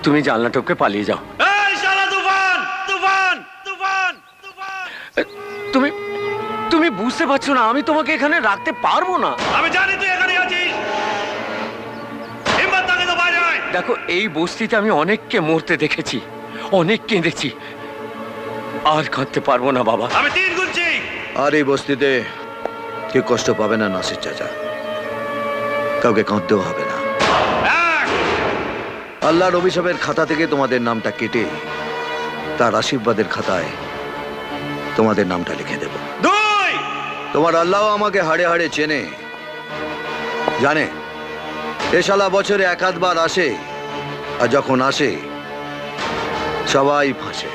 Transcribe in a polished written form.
তুমি জানলা টপকে পালিয়ে যাও। এই শালা তুফান তুফান তুফান তুফান! তুমি তুমি বুঝতে পারছো না আমি তোমাকে এখানে রাখতে পারবো না। আমি জানি তুই এখানে আছিস। হিম্মত থাকে তো বাইরে আয়। দেখো এই বস্তিতে আমি অনেককে মরতে দেখেছি, অনেক কেঁদেছি, আর কাঁদতে পারবো না বাবা। আমি 3 গুনছি। আর এই বস্তিতে কেউ কষ্ট পাবে না নাসির চাচা, কাউকে কাঁদতেও হবে না। 1 আল্লাহর অভিশাপের খাতা থেকে তোমাদের নামটা কেটে তার আশীর্বাদের খাতায় তোমাদের নামটা লিখে দেব। 2 তোমার আল্লাহ আমাকে হাড়ে হাড়ে চেনে, জানে এ শালা বছরে 1-8 বার আসে, আর যখন আসে সবাই ফাঁসে।